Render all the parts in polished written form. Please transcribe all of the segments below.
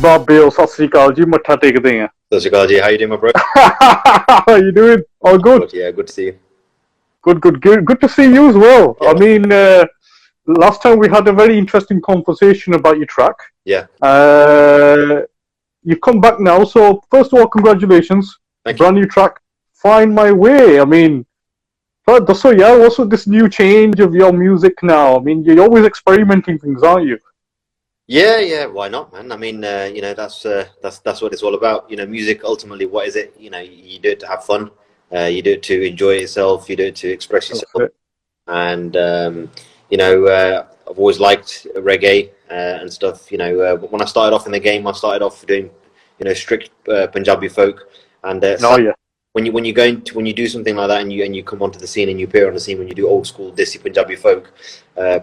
Babeo, sat sri akal ji, matha tekde hain. Sat sri akal ji, how you doing, my bro? How you doing? All good? Yeah, good to see you. Good to see you as well. Yeah. I mean, last time we had a very interesting conversation about your track. Yeah. You've come back now, so first of all, congratulations. Thank Brand new track, Find My Way. I mean, so yeah, also this new change of your music now. I mean, you're always experimenting things, aren't you? Yeah. Why not, man? I mean, that's what it's all about. Music ultimately, what is it? You do it to have fun. You do it to enjoy yourself. You do it to express yourself. And I've always liked reggae and stuff. When I started off in the game, I started off doing strict Punjabi folk. And when you do something like that and you come onto the scene and you appear on the scene when you do old school Desi Punjabi folk,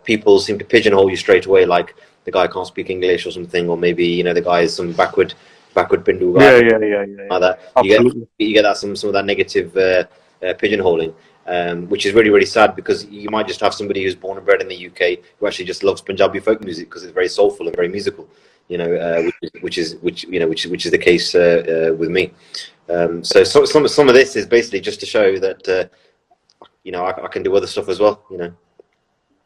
people seem to pigeonhole you straight away, like the guy can't speak English or something, or maybe the guy is some backward Pindu guy. Yeah. Like that. You get that some of that negative pigeonholing, which is really, really sad, because you might just have somebody who's born and bred in the UK who actually just loves Punjabi folk music because it's very soulful and very musical. Which is the case with me. So some of this is basically just to show that I can do other stuff as well.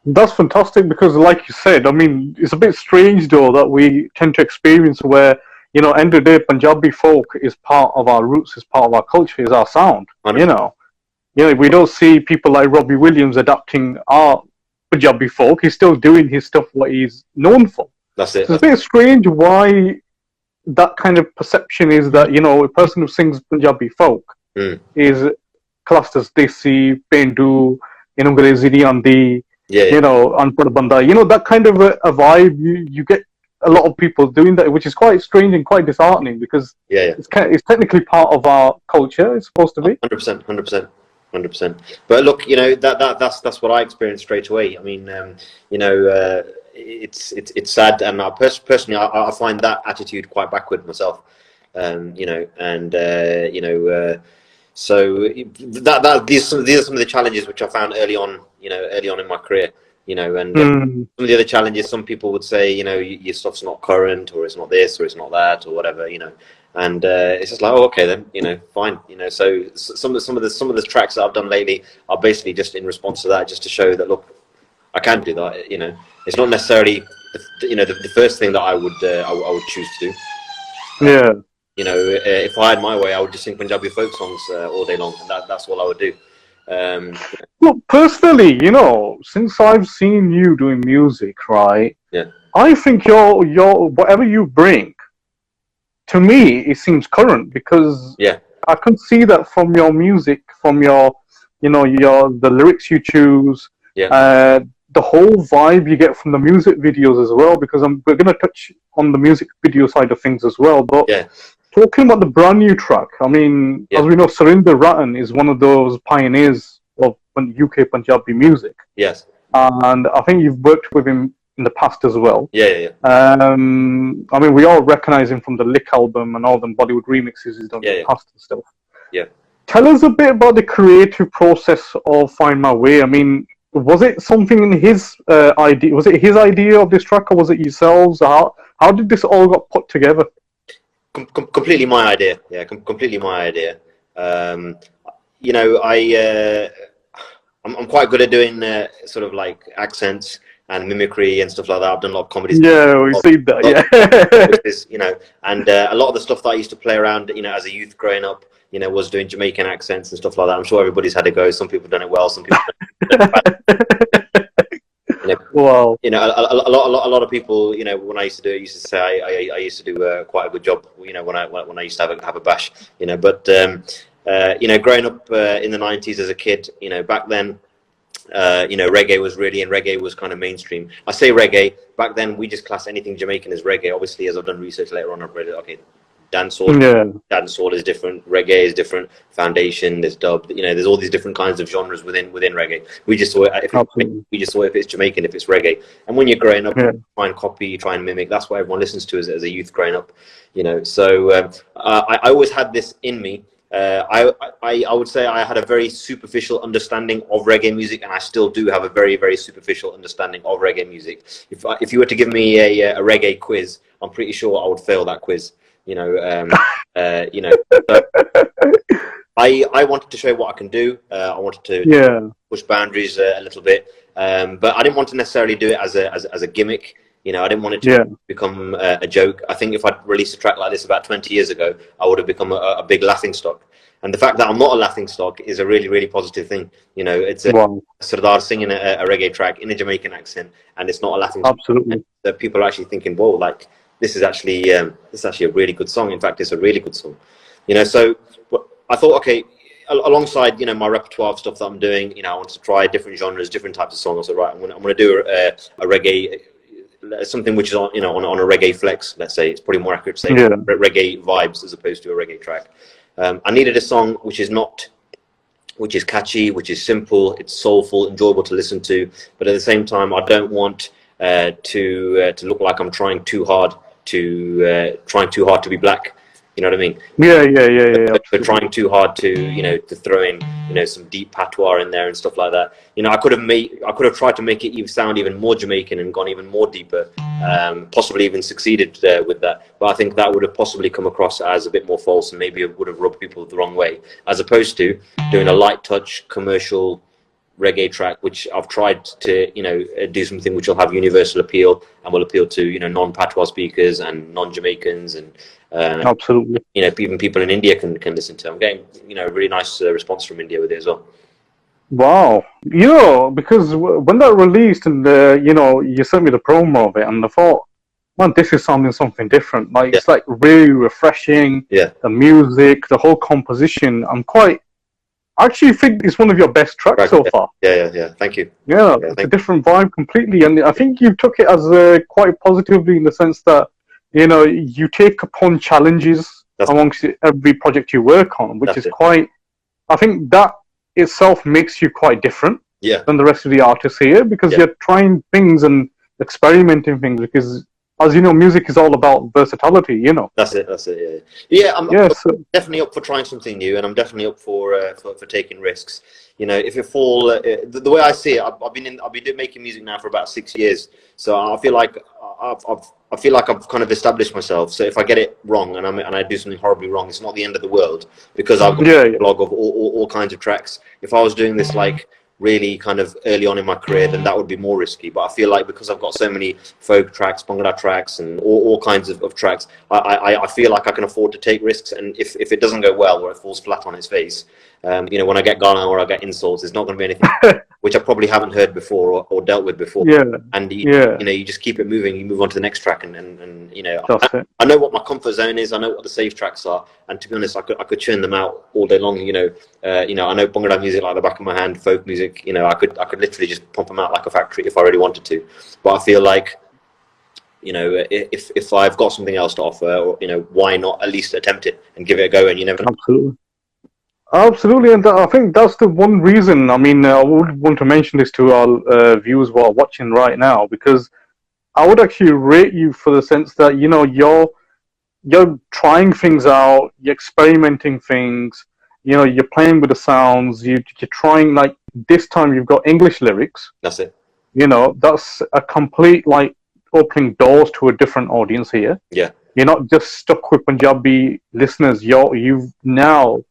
That's fantastic, because like you said, I mean, it's a bit strange though that we tend to experience where, end of the day, Punjabi folk is part of our roots, is part of our culture, is our sound. 100%. We don't see people like Robbie Williams adapting our Punjabi folk. He's still doing his stuff, what he's known for. That's it. So it's a bit strange why that kind of perception is that, a person who sings Punjabi folk is classed as Desi, Pendu, Angrezi Andi, Unpad Banda. That kind of a vibe, you get a lot of people doing that, which is quite strange and quite disheartening, because it's technically part of our culture, it's supposed to be. 100%. But look, that's what I experienced straight away. I mean, it's sad, and personally, I find that attitude quite backward myself. So these are some of the challenges which I found early on in my career. And some of the other challenges, some people would say, your stuff's not current, or it's not this, or it's not that, or whatever, and it's just like, oh, okay then, fine, so some of the tracks that I've done lately are basically just in response to that, just to show that, look, I can do that. It's not necessarily the first thing that I would choose to do. If I had my way, I would just sing Punjabi folk songs all day long, and that's all I would do. Well, personally, since I've seen you doing music, right? Yeah. I think your whatever you bring, to me, it seems current, because I can see that from your music, from your the lyrics you choose, the whole vibe you get from the music videos as well. Because we're going to touch on the music video side of things as well, but. Talking about the brand new track, I mean, as we know, Surinder Rattan is one of those pioneers of UK Punjabi music. Yes. And I think you've worked with him in the past as well. Yeah. I mean, we all recognize him from the Lick album and all the Bollywood remixes he's done in the past and stuff. Yeah. Tell us a bit about the creative process of Find My Way. I mean, was it something in his idea? Was it his idea of this track, or was it yourselves? How did this all got put together? Completely my idea. Yeah, completely my idea. I'm quite good at doing sort of like accents and mimicry and stuff like that. I've done a lot of comedy. Yeah, we've seen that. And a lot of the stuff that I used to play around, as a youth growing up, was doing Jamaican accents and stuff like that. I'm sure everybody's had a go. Some people have done it well. Some people done it bad. Wow. A lot of people, when I used to do it, used to say I used to do quite a good job. When I used to have a bash. But growing up in the 90s as a kid, back then, reggae was really, and reggae was kind of mainstream. I say reggae. Back then, we just class anything Jamaican as reggae. Obviously, as I've done research later on, I've read it. Okay. Dancehall is different, reggae is different, foundation, there's dub, there's all these different kinds of genres within reggae. We just saw it if it's Jamaican, if it's reggae. And when you're growing up, you try and copy, you try and mimic. That's what everyone listens to as a youth growing up, So I always had this in me, I would say I had a very superficial understanding of reggae music, and I still do have a very, very superficial understanding of reggae music. If you were to give me a reggae quiz, I'm pretty sure I would fail that quiz. You know, you know. So I wanted to show what I can do. I wanted to push boundaries a little bit, but I didn't want to necessarily do it as a gimmick. You know, I didn't want it to become a joke. I think if I'd released a track like this about 20 years ago, I would have become a big laughingstock. And the fact that I'm not a laughingstock is a really, really positive thing. You know, it's Sardar singing a reggae track in a Jamaican accent, and it's not a laughingstock. Absolutely. And people are actually thinking, whoa, like, this is actually a really good song. In fact, it's a really good song. You know, so I thought, okay, alongside, you know, my repertoire of stuff that I'm doing, you know, I wanted to try different genres, different types of songs. So, right, I'm gonna do a reggae, something which is on, you know, on a reggae flex. Let's say it's probably more accurate to say reggae vibes as opposed to a reggae track. I needed a song which is catchy, which is simple, it's soulful, enjoyable to listen to, but at the same time, I don't want to look like I'm trying too hard to be black. You know what I mean? Yeah. But trying too hard to, you know, to throw in, you know, some deep patois in there and stuff like that. You know, I could have tried to make it sound even more Jamaican and gone even more deeper. Possibly even succeeded with that. But I think that would have possibly come across as a bit more false, and maybe it would have rubbed people the wrong way, as opposed to doing a light touch commercial reggae track, which I've tried to, you know, do something which will have universal appeal and will appeal to, you know, non-patois speakers and non-Jamaicans, and absolutely, you know, even people in India can listen to. I'm getting, you know, a really nice response from India with it as well. Wow, you know, because when that released, and you know, you sent me the promo of it, and I thought, man, this is sounding something different. Like it's like really refreshing. Yeah, the music, the whole composition. I actually think it's one of your best tracks so far. Yeah. Thank you. Yeah, it's a different vibe completely, and I think you took it as quite positively in the sense that, you know, you take upon challenges amongst every project you work on, which is quite. I think that itself makes you quite different than the rest of the artists here, because you're trying things and experimenting things, because, as you know, music is all about versatility, you know. That's it. Yeah, I'm definitely up for trying something new, and I'm definitely up for taking risks. You know, if you fall, the way I see it, I've been making music now for about 6 years, so I feel like I've kind of established myself. So if I get it wrong and I do something horribly wrong, it's not the end of the world, because I've got a blog of all kinds of tracks. If I was doing this like really kind of early on in my career, then that would be more risky. But I feel like because I've got so many folk tracks, Bhangra tracks, and all kinds of tracks, I feel like I can afford to take risks. And if it doesn't go well, or it falls flat on its face, you know, when I get Ghana or I get insults, it's not going to be anything which I probably haven't heard before or dealt with before. And you know, you just keep it moving. You move on to the next track, and you know, I know what my comfort zone is. I know what the safe tracks are, and to be honest, I could churn them out all day long. You know, I know Bhangra music like the back of my hand, folk music. You know, I could literally just pump them out like a factory if I really wanted to. But I feel like, you know, if I've got something else to offer, or, you know, why not at least attempt it and give it a go? And you never know. Absolutely, and I think that's the one reason. I mean, I would want to mention this to our viewers who are watching right now, because I would actually rate you for the sense that, you know, you're trying things out, you're experimenting things, you know, you're playing with the sounds, you're trying, like, this time you've got English lyrics. That's it. You know, that's a complete, like, opening doors to a different audience here. Yeah. You're not just stuck with Punjabi listeners. You've now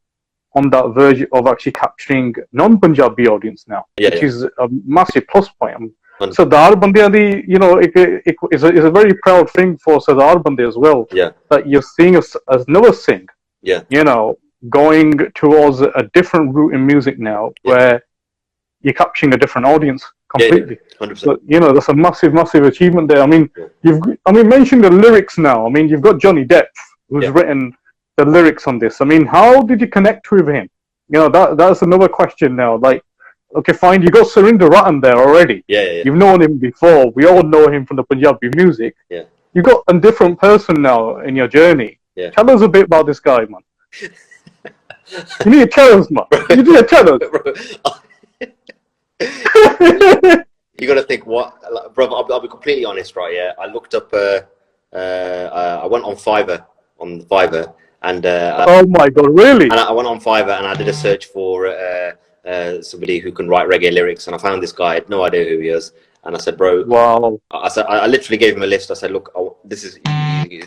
on that verge of actually capturing non-Punjabi audience now, which is a massive plus point. Sardar Bandiya di, you know, it's a very proud thing for Sardar Bande as well. Yeah. That you're seeing as Noah Singh. Yeah. You know, going towards a different route in music now, where you're capturing a different audience completely. 100%. So, you know, that's a massive achievement there. I mean, mention the lyrics now. I mean, you've got Johnny Depp, who's written the lyrics on this. I mean, how did you connect with him? You know, that's another question now. Like, okay, fine, you got Surinder Rattan there already. Yeah. You've known him before. We all know him from the Punjabi music. Yeah. You got a different person now in your journey. Yeah. Tell us a bit about this guy, man. You need to tell us, man. You need to tell us. You got to think what, bro. I'll be completely honest, right? Yeah, I looked up. I went on Fiverr, And oh my God, really? And I went on Fiverr and I did a search for somebody who can write reggae lyrics, and I found this guy. I had no idea who he is, and I said, "Bro," wow. I said, I literally gave him a list. I said, "Look, this is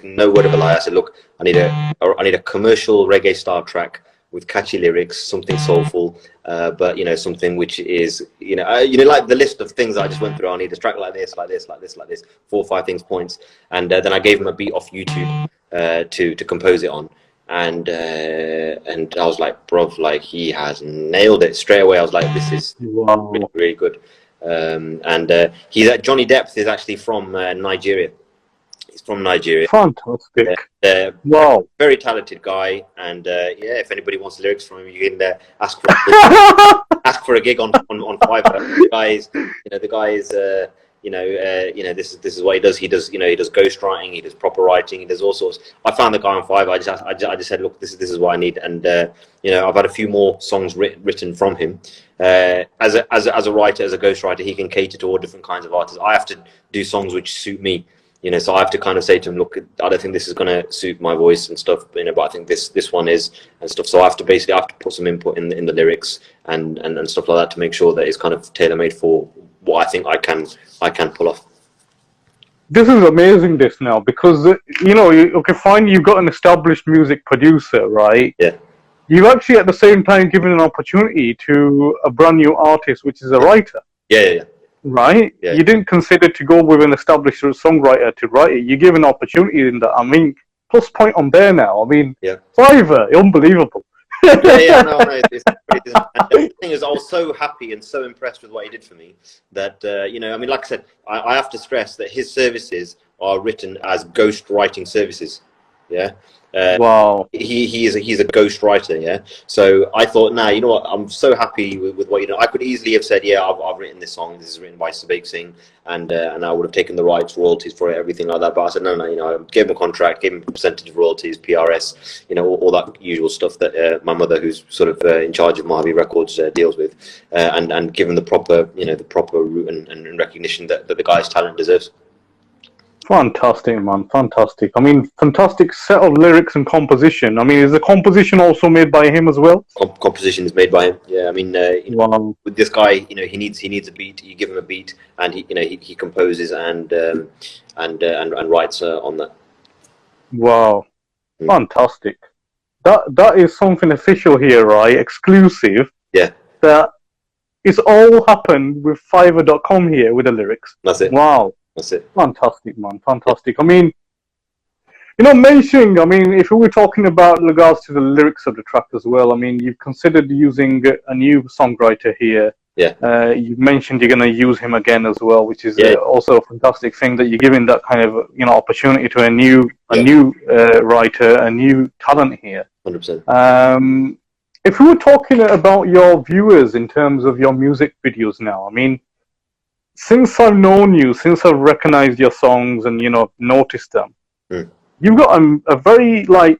no word of a lie." I said, "Look, I need a commercial reggae style track with catchy lyrics, something soulful, but something which is like the list of things I just went through. I need a track like this, like this, like this, like this, 4 or 5 things points." And then I gave him a beat off YouTube to compose it on. And I was like, bro, like he has nailed it straight away. I was like, this is really, really good. He's Johnny Depth is actually from Nigeria. He's from Nigeria. Fantastic. Wow. Very talented guy. And yeah, if anybody wants lyrics from him, you can ask for a gig on Fiverr. The guy is this is what he does. He does ghostwriting, he does proper writing, he does all sorts. I found the guy on Fiverr. I just said, look, this is what I need, and I've had a few more songs written from him. As a writer, as a ghostwriter, he can cater to all different kinds of artists. I have to do songs which suit me, so I have to kind of say to him, look, I don't think this is going to suit my voice and stuff, but I think this one is and stuff. So I have to put some input in the lyrics and stuff like that to make sure that it's kind of tailor made for what I think I can pull off. This is amazing, this now, because okay, fine, you've got an established music producer, right? Yeah. You've actually at the same time given an opportunity to a brand new artist, which is a writer. Yeah. Right? Yeah. You didn't consider to go with an established songwriter to write it. You give an opportunity in that. I mean, plus point on there now. I mean, Fiverr, unbelievable. No. The thing is, I was so happy and so impressed with what he did for me that like I said, I have to stress that his services are written as ghost writing services. Yeah. Wow. He's a ghost writer. Yeah. So I thought, you know what? I'm so happy with what I could easily have said, yeah, I've written this song. This is written by Subaig Singh, and I would have taken the rights, royalties for it, everything like that. But I said, no. I gave him a contract, gave him a percentage of royalties, PRS, all that usual stuff that my mother, who's sort of in charge of Mojave Records, deals with, and give him the proper route and recognition that the guy's talent deserves. Fantastic, man. Fantastic. I mean, fantastic set of lyrics and composition. I mean, is the composition also made by him as well? Composition is made by him. Yeah, I mean, with this guy, he needs a beat. You give him a beat, and he composes and writes on that. Wow, fantastic. That is something official here, right? Exclusive. Yeah. That it's all happened with Fiverr.com here with the lyrics. That's it. Wow. That's it. Fantastic, man. Fantastic. I mean, mentioning, if we were talking about regards to the lyrics of the track as well, I mean, you've considered using a new songwriter here. Yeah. You mentioned you're going to use him again as well, which is also a fantastic thing that you're giving that kind of, opportunity to a new writer, a new talent here. 100%. If we were talking about your viewers in terms of your music videos now, I mean, since I've known you, since I've recognized your songs and, noticed them, you've got a very, a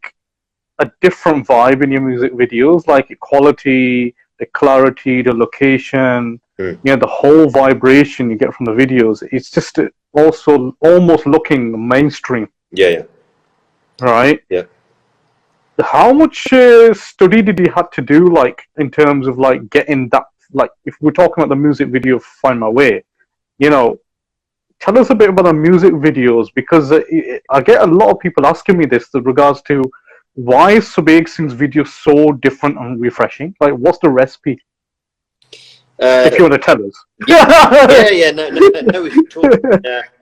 different vibe in your music videos, like quality, the clarity, the location, the whole vibration you get from the videos. It's just also almost looking mainstream. Yeah. Right? Yeah. How much study did you have to do, in terms of, getting that, if we're talking about the music video Find My Way, tell us a bit about the music videos, because I get a lot of people asking me this with regards to why is Subaig Singh's video so different and refreshing? What's the recipe? If you want to tell us. Yeah. No, sure.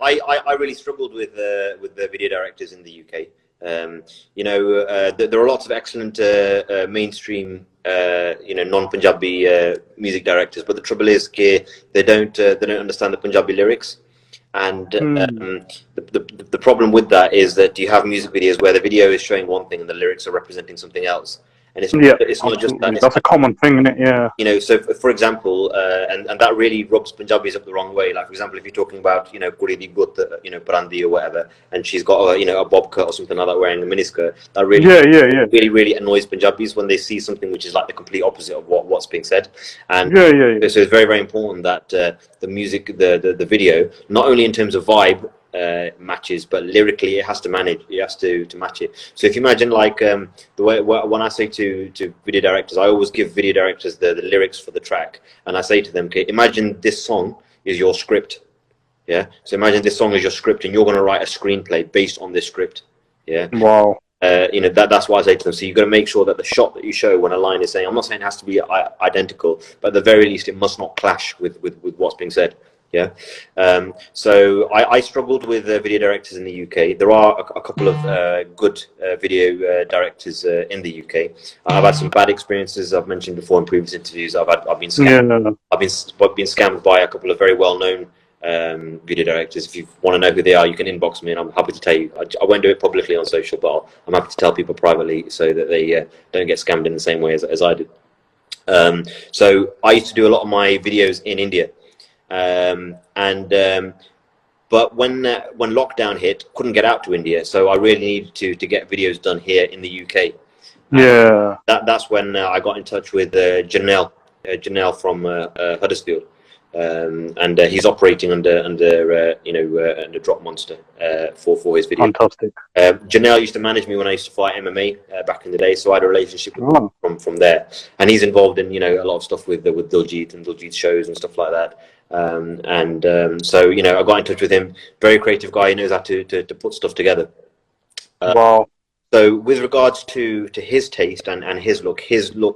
I really struggled with the video directors in the UK. There are lots of excellent mainstream, non-Punjabi music directors, but the trouble is, they don't understand the Punjabi lyrics, and the problem with that is that you have music videos where the video is showing one thing and the lyrics are representing something else. And it's not just that. That's a common thing, isn't it? Yeah. So for example, and that really rubs Punjabis up the wrong way. Like, for example, if you're talking about, Kuri di Gut, Brandi or whatever, and she's got a bob cut or something like that wearing a miniskirt, that really, really annoys Punjabis when they see something which is like the complete opposite of what's being said. And so it's very, very important that the music, the video, not only in terms of vibe, matches, but lyrically it has to manage. It has to match it. So if you imagine like the way when I say to video directors, I always give video directors the lyrics for the track, and I say to them, okay, imagine this song is your script. Yeah. So imagine this song is your script, and you're going to write a screenplay based on this script. Yeah. Wow. You know, that's what I say to them. So you've got to make sure that the shot that you show when a line is saying, I'm not saying it has to be identical, but at the very least it must not clash with what's being said. Yeah. So I struggled with video directors in the UK. There are a couple of good video directors in the UK. I've had some bad experiences. I've mentioned before in previous interviews. I've been scammed. Yeah. I've been scammed by a couple of very well-known video directors. If you want to know who they are, you can inbox me, and I'm happy to tell you. I won't do it publicly on social, but I'm happy to tell people privately so that they don't get scammed in the same way as I did. So I used to do a lot of my videos in India. But when lockdown hit, couldn't get out to India, so I really needed to get videos done here in the UK. Yeah, that's when I got in touch with Janelle from Huddersfield, and he's operating under Drop Monster for his video. Fantastic. Janelle used to manage me when I used to fight MMA back in the day, so I had a relationship with him from there, and he's involved in a lot of stuff with Diljit and Diljit's shows and stuff like that. So I got in touch with him. Very creative guy. He knows how to put stuff together. Wow. So with regards to his taste and his look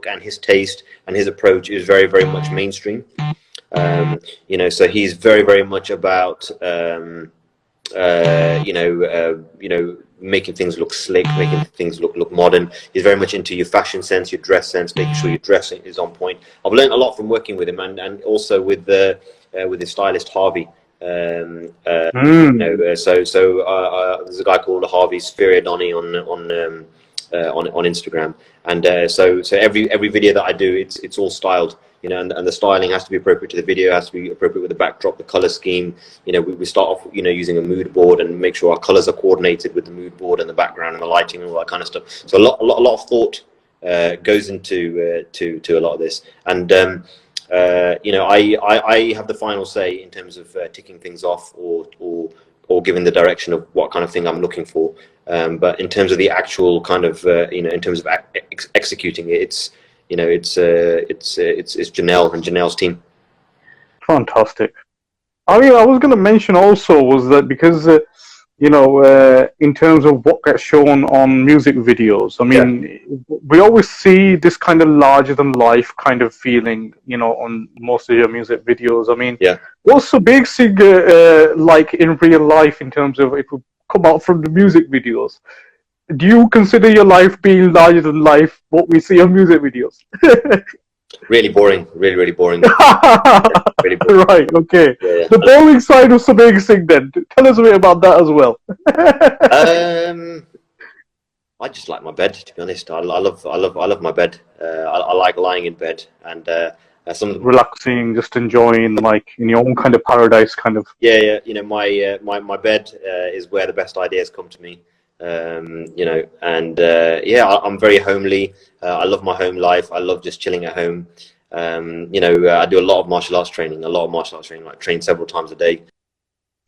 and his taste and his approach is very, very much mainstream. So he's very, very much about making things look slick, making things look modern. He's very much into your fashion sense, your dress sense, making sure your dressing is on point. I've learned a lot from working with him, and also with his stylist Harvey. So there's a guy called Harvey Spiriadoni on Instagram, and so every video that I do, it's all styled. And the styling has to be appropriate to the video, has to be appropriate with the backdrop, the color scheme. We start off, using a mood board and make sure our colors are coordinated with the mood board and the background and the lighting and all that kind of stuff. So a lot of thought goes into to a lot of this. And I have the final say in terms of ticking things off or giving the direction of what kind of thing I'm looking for. But in terms of the actual kind of in terms of executing it, it's Janelle and Janelle's team. Fantastic. I mean, I was going to mention also was that because in terms of what gets shown on music videos, I mean, we always see this kind of larger than life kind of feeling, on most of your music videos. I mean, what's Subaig Singh like in real life in terms of if we come out from the music videos? Do you consider your life being larger than life, what we see on music videos? Really boring. Really boring. Really boring. Right, okay. Yeah. The bowling side of Subaig Singh then. Tell us a bit about that as well. I just like my bed, to be honest. I love my bed. I like lying in bed and relaxing, just enjoying, like in your own kind of paradise, kind of. Yeah. My bed is where the best ideas come to me. I'm very homely. I love my home life. I love just chilling at home. I do a lot of martial arts training. Like train several times a day.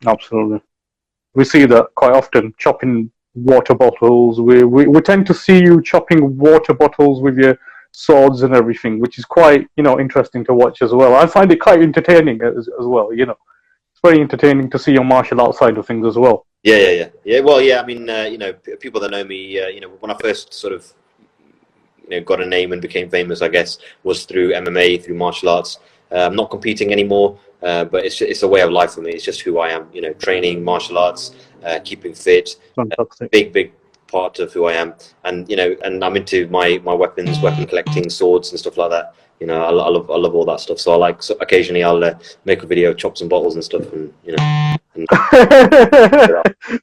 Absolutely, we see that quite often. Chopping water bottles. We tend to see you chopping water bottles with your swords and everything, which is quite interesting to watch as well. I find it quite entertaining as well. It's very entertaining to see your martial arts side of things as well. Yeah. Well, I mean, people that know me, when I first sort of, got a name and became famous, I guess, was through MMA, through martial arts. I'm not competing anymore, but it's a way of life for me. It's just who I am. Training, martial arts, keeping fit. Fantastic. Big part of who I am. And and I'm into my weapon collecting, swords and stuff like that. I love all that stuff. So occasionally I'll make a video, chop some bottles and stuff, and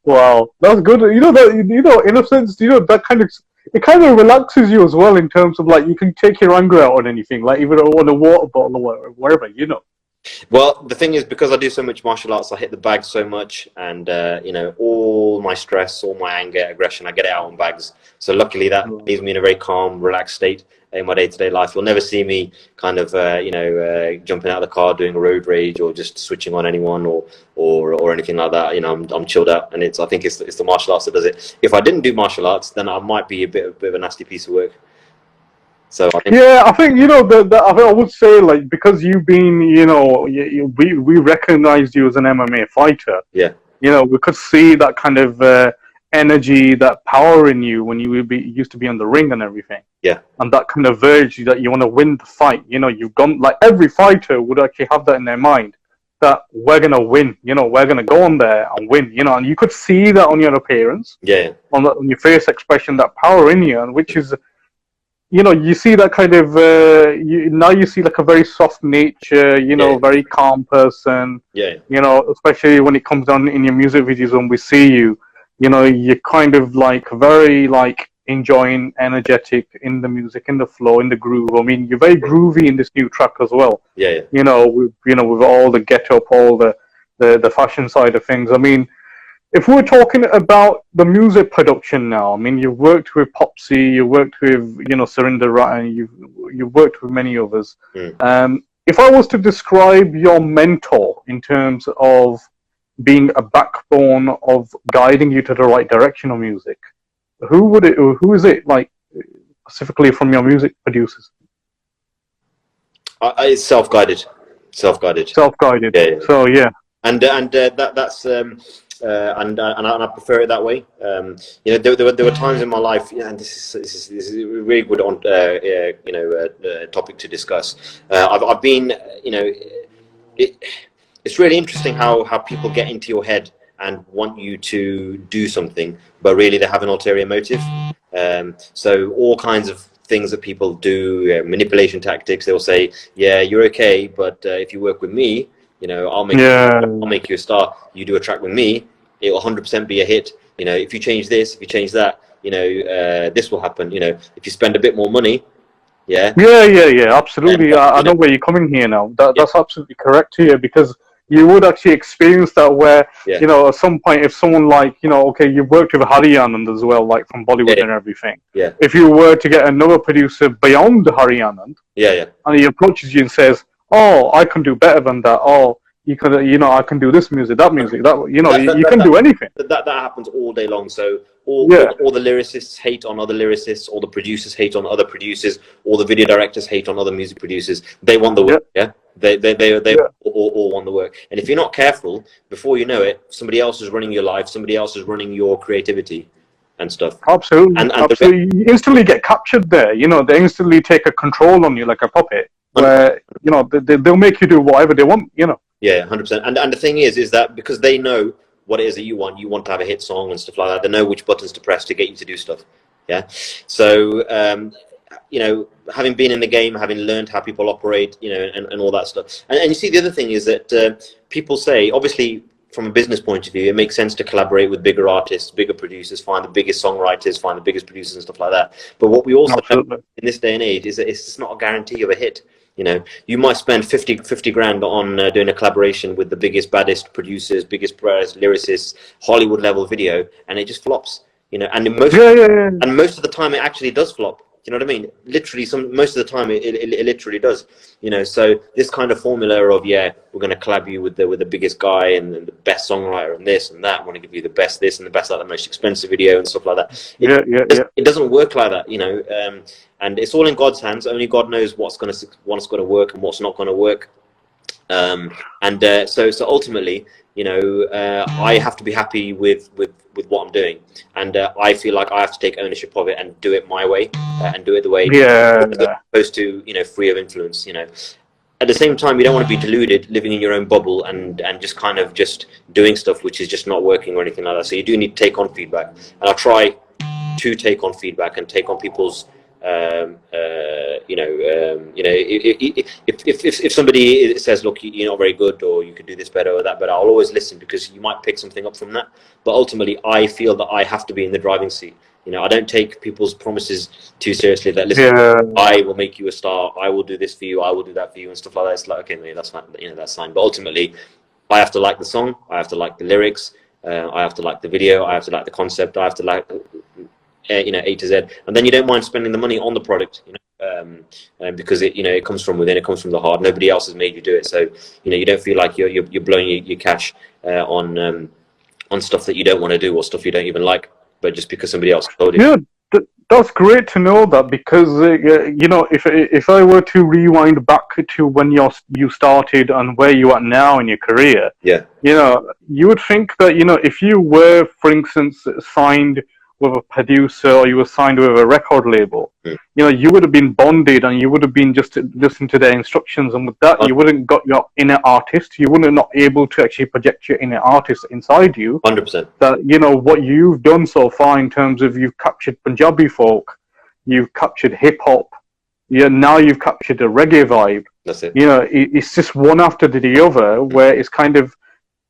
Wow, that's good. In a sense, that kind of relaxes you as well in terms of like you can take your anger out on anything, like even on a water bottle or wherever. Well, the thing is, because I do so much martial arts, I hit the bag so much, and all my stress, all my anger, aggression, I get it out on bags. So luckily, that leaves me in a very calm, relaxed state. in my day-to-day life. You'll never see me kind of, jumping out of the car doing a road rage or just switching on anyone or anything like that. You know, I'm chilled out, and I think it's the martial arts that does it. If I didn't do martial arts, then I might be a bit of a nasty piece of work. So I think, yeah, I think I would say, like, because you've been, we recognized you as an MMA fighter. Yeah. You know, we could see that kind of energy, that power in you when you used to be on the ring and everything. Yeah. And that kind of urge that you want to win the fight. You know, you've gone, like, every fighter would actually have that in their mind, that we're gonna win. You know, we're gonna go on there and win. You know, and you could see that on your appearance. Yeah. On your face expression, that power in you, and which is. You know, you see that kind of, now you see like a very soft nature, very calm person. Yeah. You know, especially when it comes down in your music videos when we see you, you're kind of like very like enjoying, energetic in the music, in the flow, in the groove. I mean, you're very groovy in this new track as well. Yeah. With all the get up, all the fashion side of things. I mean, if we're talking about the music production now, I mean, you've worked with Popsy, you worked with, Surinder Rattan, you've worked with many others. If I was to describe your mentor in terms of being a backbone of guiding you to the right direction of music, who is it, like, specifically from your music producers? It's self-guided. Yeah. So yeah. And that's. And I prefer it that way. There were times in my life, and this is a really good topic to discuss. I've been, it's really interesting how people get into your head and want you to do something, but really they have an ulterior motive. So all kinds of things that people do, manipulation tactics. They'll say, "Yeah, you're okay, but if you work with me, I'll make you a star. You do a track with me, it'll 100% be a hit. If you change this, if you change that, this will happen. If you spend a bit more money, yeah." Yeah, absolutely. I know where you're coming here now. That's absolutely correct here, because you would actually experience that where, at some point, if someone like, okay, you've worked with Hari Anand as well, like from Bollywood and everything. Yeah. If you were to get another producer beyond Hari Anand, and he approaches you and says, "Oh, I can do better than that. Oh, you can, I can do this music, that music, you can do anything." That happens all day long. So all the lyricists hate on other lyricists, all the producers hate on other producers, all the video directors hate on other music producers. They want the work, They all want the work. And if you're not careful, before you know it, somebody else is running your life, somebody else is running your creativity and stuff. Absolutely. And absolutely. You instantly get captured there. They instantly take a control on you like a puppet, where, they'll make you do whatever they want, Yeah, 100%. And the thing is that because they know what it is that you want to have a hit song and stuff like that, they know which buttons to press to get you to do stuff. Yeah. So, having been in the game, having learned how people operate, and all that stuff. And you see, the other thing is that people say, obviously, from a business point of view, it makes sense to collaborate with bigger artists, bigger producers, find the biggest songwriters, find the biggest producers and stuff like that. But what we also know in this day and age is that it's just not a guarantee of a hit. You might spend 50 grand on doing a collaboration with the biggest, baddest producers, biggest lyricists, Hollywood level video, and it just flops. And most of the time it actually does flop. You know what I mean? Literally, most of the time it literally does. So this kind of formula of we're going to collab you with the biggest guy and the best songwriter and this and that. I want to give you the best this and the best, like the most expensive video and stuff like that. It doesn't work like that, and it's all in God's hands. Only God knows what's going to work and what's not going to work. So ultimately, I have to be happy with what I'm doing, and I feel like I have to take ownership of it and do it my way, and do it the way as opposed to free of influence. At the same time, you don't want to be deluded, living in your own bubble and just kind of just doing stuff which is just not working or anything like that. So you do need to take on feedback, and I try to take on feedback and take on people's if somebody says, "Look, you're not very good," or "You could do this better or that better," I'll always listen, because you might pick something up from that. But ultimately, I feel that I have to be in the driving seat. I don't take people's promises too seriously. That, listen, I will make you a star, I will do this for you, I will do that for you, and stuff like that. It's like, okay, that's fine, that's fine. But ultimately, I have to like the song, I have to like the lyrics, I have to like the video, I have to like the concept, I have to like A to Z, and then you don't mind spending the money on the product. because it comes from within, it comes from the heart. Nobody else has made you do it, so you don't feel like you're blowing your cash on stuff that you don't want to do or stuff you don't even like, but just because somebody else told you. Yeah, that's great to know that, because if I were to rewind back to when you started and where you are now in your career, yeah, you would think that if you were, for instance, signed with a producer or you were signed with a record label, you would have been bonded and you would have been just listening to their instructions, and with that you wouldn't got your inner artist. You wouldn't not able to actually project your inner artist inside you. 100%. That what you've done so far in terms of you've captured Punjabi folk, you've captured hip hop, now you've captured a reggae vibe. That's it. It's just one after the other, where it's kind of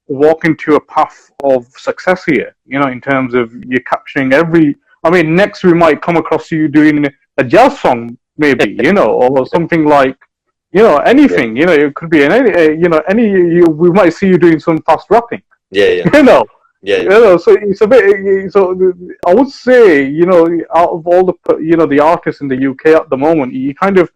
walking to a path of success here, in terms of you're capturing next we might come across you doing a jazz song, maybe, or something like, anything, it could be we might see you doing some fast rapping. Yeah. So it's a bit, so I would say, out of all the artists in the UK at the moment, you're kind of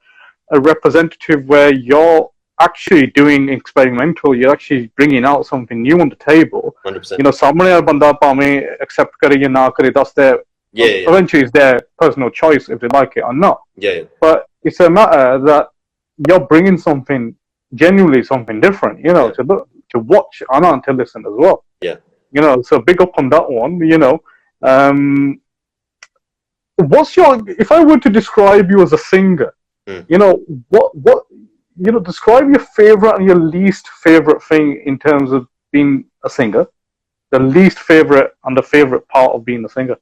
a representative where you're actually doing experimental, you're actually bringing out something new on the table. 100%. Samne banda bhave accept kare ya na kare, that's their eventually it's their personal choice if they like it or not. Yeah. But it's a matter that you're bringing something genuinely something different, to watch and to listen as well. Yeah. So big up on that one. If I were to describe you as a singer, what describe your favorite and your least favorite thing in terms of being a singer. The least favorite and the favorite part of being a singer.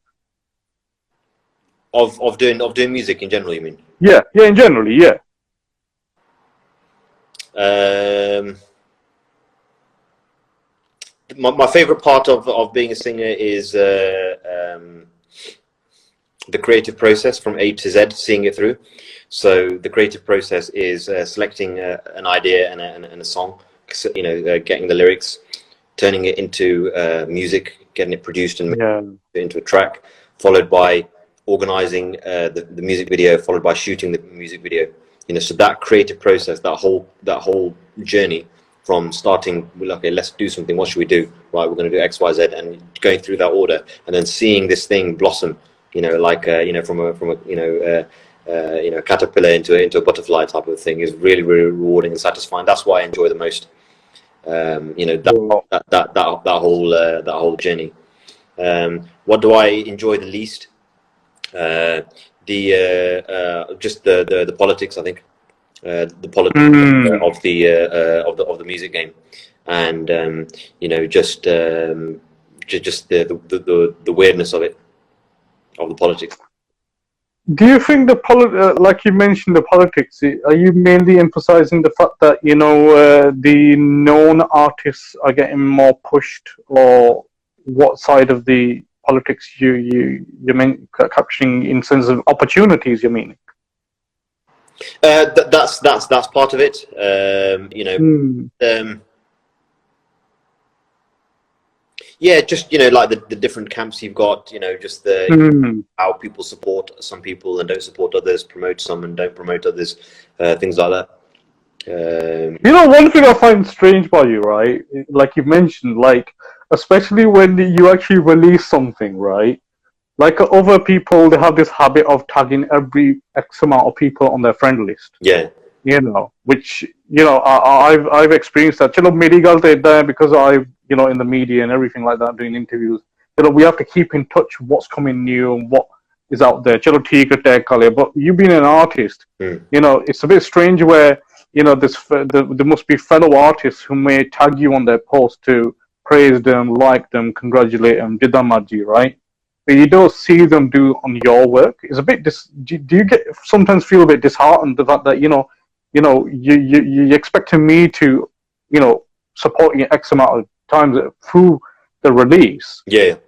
Of doing music in general, you mean? Yeah, in general, yeah. My favorite part of being a singer is the creative process from A to Z, seeing it through. So the creative process is selecting an idea and a song, getting the lyrics, turning it into music, getting it produced and into a track, followed by organizing the music video, followed by shooting the music video. So that creative process, that whole journey from starting, okay, let's do something. What should we do? Right, we're going to do X, Y, Z, and going through that order, and then seeing this thing blossom. From a caterpillar into a butterfly type of thing is really, really rewarding and satisfying. That's why I enjoy the most. That whole journey. What do I enjoy the least? Just the politics, I think. The politics of the music game, and just the weirdness of it, of the politics. Do you think like you mentioned, the politics, are you mainly emphasizing the fact that, the known artists are getting more pushed, or what side of the politics you mean capturing in sense of opportunities, you mean? That's part of it. Just like the different camps you've got. Just how people support some people and don't support others, promote some and don't promote others, things like that. One thing I find strange by you, right? Like you mentioned, like especially when you actually release something, right? Like other people, they have this habit of tagging every X amount of people on their friend list. Yeah. Which I've experienced that. Chalo, meri gal te idda hai because I've in the media and everything like that, doing interviews. We have to keep in touch what's coming new and what is out there. Chalo, theek hai tag kar liya. But you being an artist, it's a bit strange where there must be fellow artists who may tag you on their post to praise them, like them, congratulate them, jidda marji, right? But you don't see them do on your work. It's a bit. Do you sometimes feel a bit disheartened the fact that you expecting me to support you X amount of times through the release,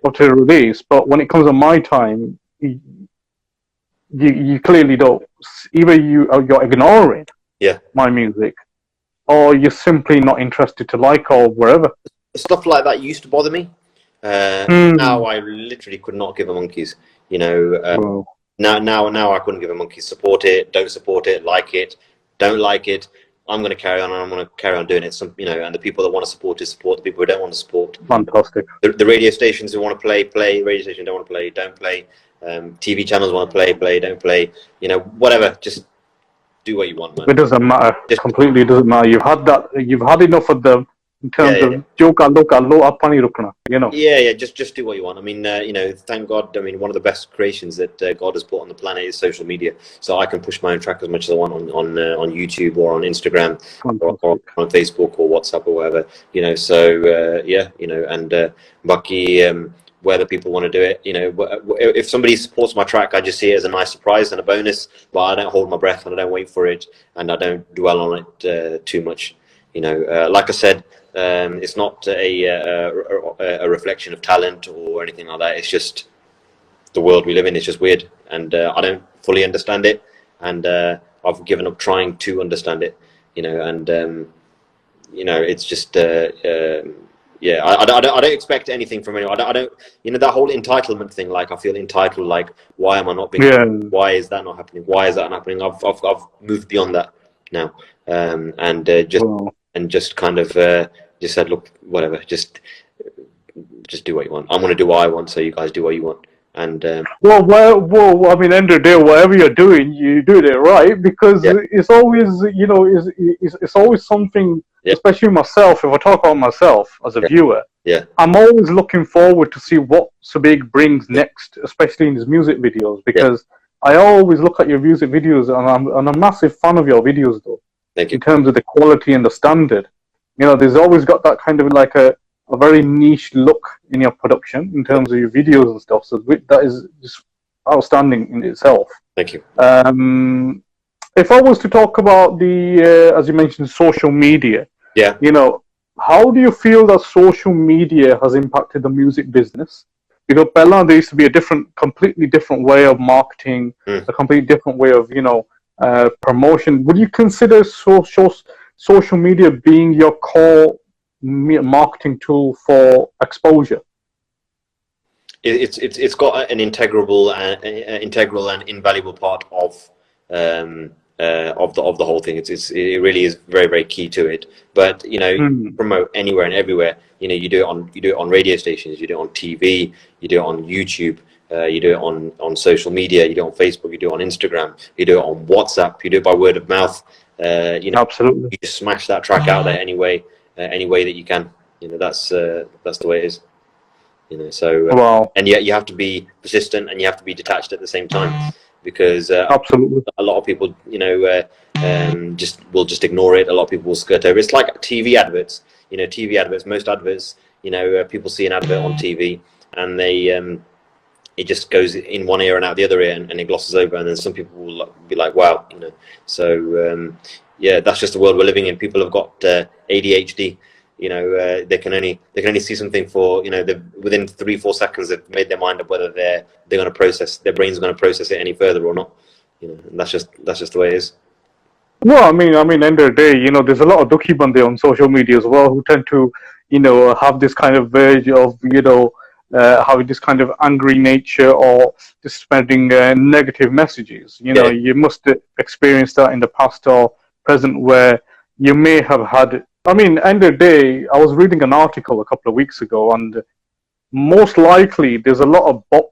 or to the release, but when it comes to my time, you clearly don't. Either you're ignoring my music, or you're simply not interested to like or wherever. Stuff like that used to bother me. Now I literally could not give a monkey's. Now I couldn't give a monkey. Support it, don't support it, like it, don't like it. I'm going to carry on, and I'm going to carry on doing it. And the people that want to support it, support. The people who don't want to support. Fantastic. The radio stations who want to play. Radio stations don't want to play, don't play. TV channels want to play, don't play. Whatever. Just do what you want, man. It doesn't matter. Completely doesn't matter. You've had enough of them in terms of jo kar lo, aapa nahi rukna. Yeah. Just do what you want. I mean, thank God. I mean, one of the best creations that God has put on the planet is social media. So I can push my own track as much as I want on YouTube or on Instagram or on Facebook or WhatsApp or whatever. And Baki. Whether people want to do it, if somebody supports my track, I just see it as a nice surprise and a bonus, but I don't hold my breath and I don't wait for it and I don't dwell on it too much. Like I said, it's not a reflection of talent or anything like that. It's just the world we live in. It's just weird, and I don't fully understand it, and I've given up trying to understand it. It's just. I don't expect anything from anyone. I don't. That whole entitlement thing. Like I feel entitled. Like why am I not being? Yeah. Why is that not happening? Why is that not happening? I've moved beyond that now, just kind of just said, look, whatever. Just do what you want. I'm going to do what I want. So you guys do what you want. And well, I mean, end of the day, whatever you're doing, you do it right, because it's always, it's always something. Yeah. Especially myself, if I talk about myself as a viewer, I'm always looking forward to see what Subaig brings next, especially in his music videos, because I always look at your music videos, and I'm a massive fan of your videos, though. Thank you. In terms of the quality and the standard, there's always got that kind of like a very niche look in your production in terms of your videos and stuff. So that is just outstanding in itself. Thank you. If I was to talk about the, as you mentioned, social media, how do you feel that social media has impacted the music business? Because Pehla, there used to be a completely different way of marketing, a completely different way of, promotion. Would you consider social media being your core marketing tool for exposure? It's got an integral and invaluable part of the whole thing. It really is very, very key to it. But you promote anywhere and everywhere. You do it on radio stations, you do it on TV, you do it on YouTube, you do it on social media, you do it on Facebook, you do it on Instagram, you do it on WhatsApp, you do it by word of mouth. Absolutely. You just smash that track out there any way that you can. That's the way it is. And yet you have to be persistent and you have to be detached at the same time, because absolutely a lot of people will just ignore it. A lot of people will skirt over. It's like TV adverts. TV adverts. Most adverts, people see an advert on TV and they it just goes in one ear and out the other ear, and it glosses over, and then some people will be like, wow, So that's just the world we're living in. People have got ADHD. They can only see something for within 3-4 seconds they've made their mind up whether their brain's going to process it any further or not. And that's just the way it is. Well, I mean, end of the day, there's a lot of dukhi bande on social media as well who tend to, have this kind of verge of, having this kind of angry nature or just spreading negative messages. You must experience that in the past or present, where you may have had. I mean, end of the day, I was reading an article a couple of weeks ago, and most likely there's a lot of bot,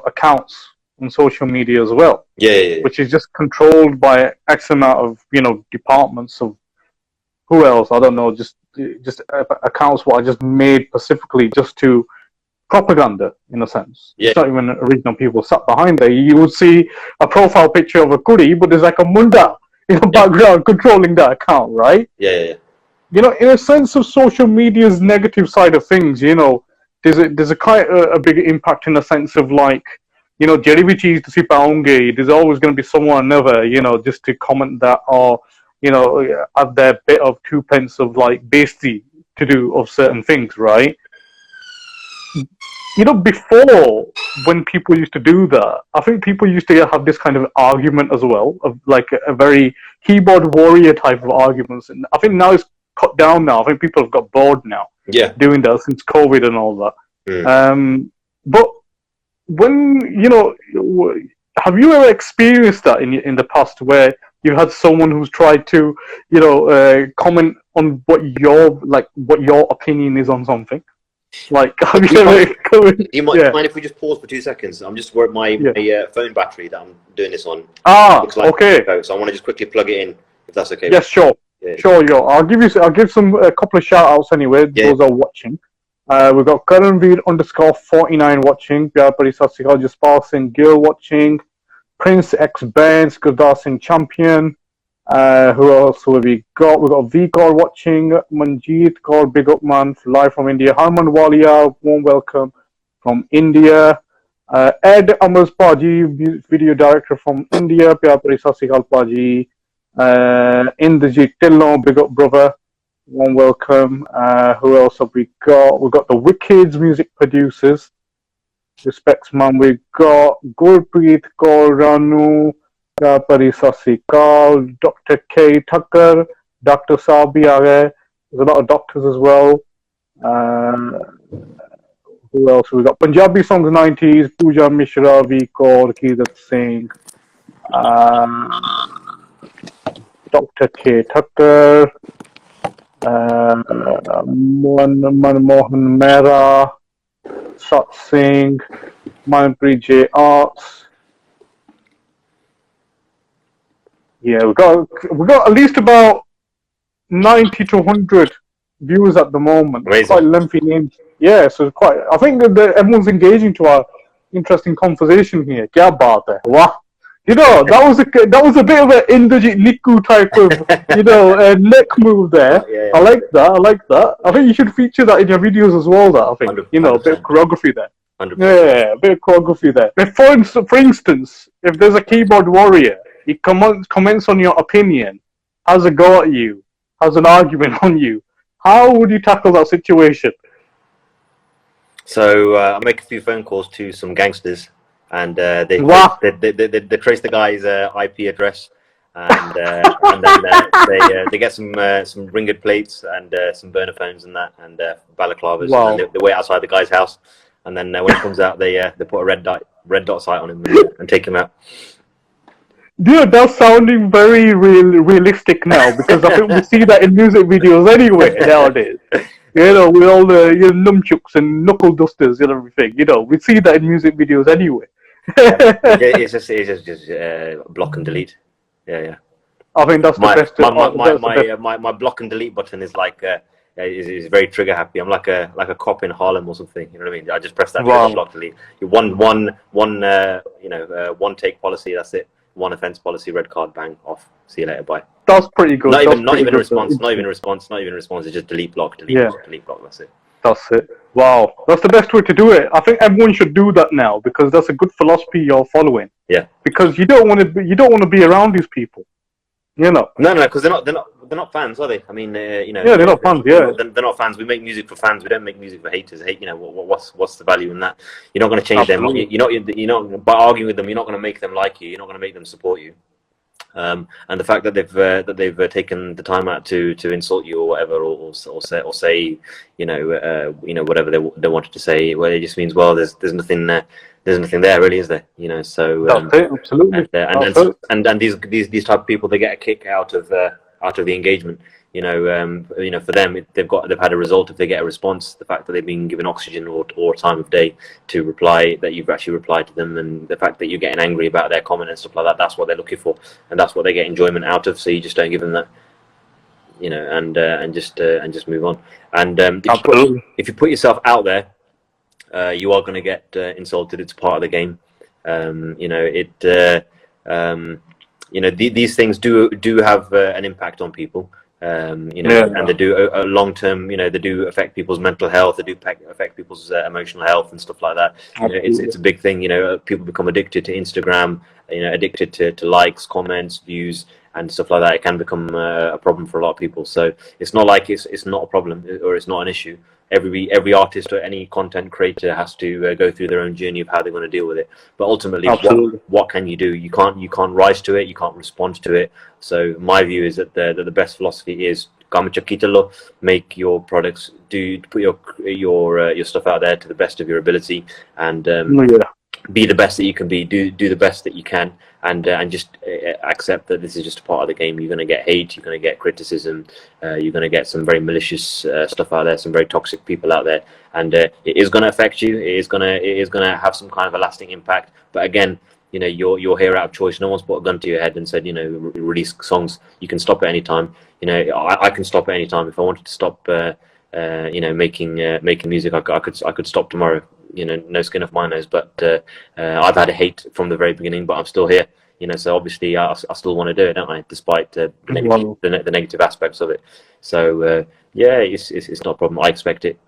accounts on social media as well. Yeah. Which is just controlled by X amount of, departments of who else? I don't know. Just accounts what are just made specifically just to propaganda, in a sense. Yeah. It's not even original people sat behind there. You would see a profile picture of a kudi, but there's like a munda in the background controlling that account, right? Yeah. In a sense of social media's negative side of things, there's a quite a big impact in the sense of like, jehdi bhi cheez tusi paonge, there's always going to be someone or another, just to comment that, or have their bit of 2 pence of like basically to do of certain things, right? Before, when people used to do that, I think people used to have this kind of argument as well, of like a very keyboard warrior type of arguments. And I think now it's cut down now. I think people have got bored now doing that since COVID and all that. But when have you ever experienced that in the past where you had someone who's tried to comment on what your opinion is on something? Like, have you ever? Do you mind if we just pause for 2 seconds? I'm just worried my phone battery that I'm doing this on. Okay. So I want to just quickly plug it in, if that's okay. Yes, sure. Yeah. Sure, yo. I'll give a couple of shout outs anyway. Yeah. Those are watching. We've got Karanveer _49 watching. Pyar Bhari Sat Sri Akal, Jaspal Singh Gill watching. Prince X Bands, Gurdar Singh Champion. Who else have we got? We've got V Kaur watching. Manjeet Kaur, big up man, live from India. Harman Walia, warm welcome from India. Ed Amars Paji, video director from India. Pyar Bhari Sat Sri Akal Paji. Indrajit Tillon, big up brother, warm welcome. Who else have we got? We've got the Wickeds music producers. Respects man. We've got Gurpreet Kaur Ranu, Pyar Bhari Sat Sri Akal, Dr. K Thakkar, Dr. Saab bhi aa gaye. There's a lot of doctors as well. Who else we got? Punjabi songs 90s, Pooja Mishra, V Kaur, Keerat Singh. Dr. K. Thakkar, Manmohan Mehra, Sat Singh, Manpreet J. Arts. Yeah, we got at least about 90 to 100 views at the moment. Amazing. Quite lengthy names. Yeah, so quite. I think everyone's engaging to our interesting conversation here. Kya baat hai? Wow. That was a bit of an Indrajit Nikku type of, neck move there. Yeah. I like that. I think you should feature that in your videos as well. That I think, 100%. A bit of choreography there. 100%. Yeah, a bit of choreography there. For instance, if there's a keyboard warrior, he comments on your opinion, has a go at you, has an argument on you, how would you tackle that situation? So I'll make a few phone calls to some gangsters. And they trace the guy's IP address, and then they get some ringed plates and some burner phones and that, and balaclavas. Wow. And they wait outside the guy's house, and then when he comes out, they put a red dot sight on him and take him out. Dude, that's sounding very realistic now, because I think we see that in music videos anyway nowadays. With all the nunchucks and knuckle dusters and everything. We see that in music videos anyway. It's just block and delete. Yeah. I think that's the best. My block and delete button is like is very trigger happy. I'm like a cop in Harlem or something. You know what I mean? I just press that block delete. One take policy. That's it. One offense policy. Red card. Bang. Off. See you later. Bye. That's pretty good. Not even a response. It's just delete block. Delete block. That's it. That's it. Wow, that's the best way to do it. I think everyone should do that now, because that's a good philosophy you're following. Yeah. Because you don't want to be around these people. No, because they're not fans, are they? I mean, Yeah, they're not fans. Yeah. They're not fans. We make music for fans. We don't make music for haters. What's the value in that? You're not going to change them. You're not by arguing with them. You're not going to make them like you. You're not going to make them support you. And the fact that they've taken the time out to insult you or whatever, or say whatever they wanted to say, well, it just means, well, there's nothing there really, is there? So that's it, absolutely. And these type of people, they get a kick out of the engagement. For them, they've had a result if they get a response. The fact that they've been given oxygen or time of day to reply, that you've actually replied to them, and the fact that you're getting angry about their comment and stuff like that, that's what they're looking for, and that's what they get enjoyment out of. So you just don't give them that, and just move on. And if you put yourself out there, you are going to get insulted. It's part of the game. These things do have an impact on people. And they do a long term. They do affect people's mental health. They do affect people's emotional health and stuff like that. It's a big thing. People become addicted to Instagram. Addicted to likes, comments, views, and stuff like that. It can become a problem for a lot of people. So it's not like it's not a problem or it's not an issue. Every artist or any content creator has to go through their own journey of how they're going to deal with it. But ultimately, what can you do? You can't rise to it. You can't respond to it. So my view is that the best philosophy is make your products, put your stuff out there to the best of your ability, and be the best that you can be, do the best that you can, and just accept that this is just a part of the game. You're going to get hate, you're going to get criticism, you're going to get some very malicious stuff out there, some very toxic people out there, and it is going to affect you. It is going to have some kind of a lasting impact. But again, you know, you're here out of choice. No one's put a gun to your head and said, you know, release songs. You can stop at any time. You know, I can stop at any time if I wanted to stop. You know, making music. I could stop tomorrow. You know, no skin off my nose. But I've had a hate from the very beginning, but I'm still here. You know, so obviously I still want to do it, don't I? Despite the negative aspects of it. So yeah, it's not a problem. I expect it.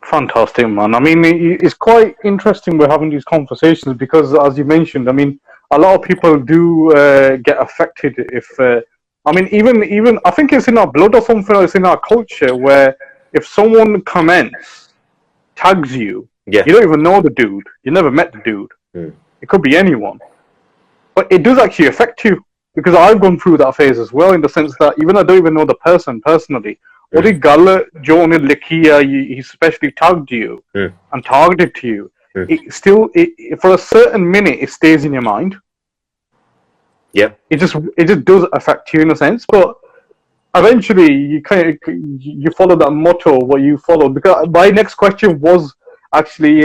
Fantastic, man. I mean, it's quite interesting we're having these conversations because, as you mentioned, I mean, a lot of people do get affected if. I mean, even I think it's in our blood or something. Or it's in our culture where if someone comments, tags you, you don't even know the dude. You never met the dude. It could be anyone, but it does actually affect you because I've gone through that phase as well. In the sense that even though I don't even know the person personally. ਉਹਦੀ ਗੱਲ ਜੋ ਉਹਨੇ ਲਿਖੀ ਆ he especially tagged you and targeted to you it still for a certain minute it stays in your mind. It just does affect you in a sense, but eventually you follow that motto what you followed, because my next question was actually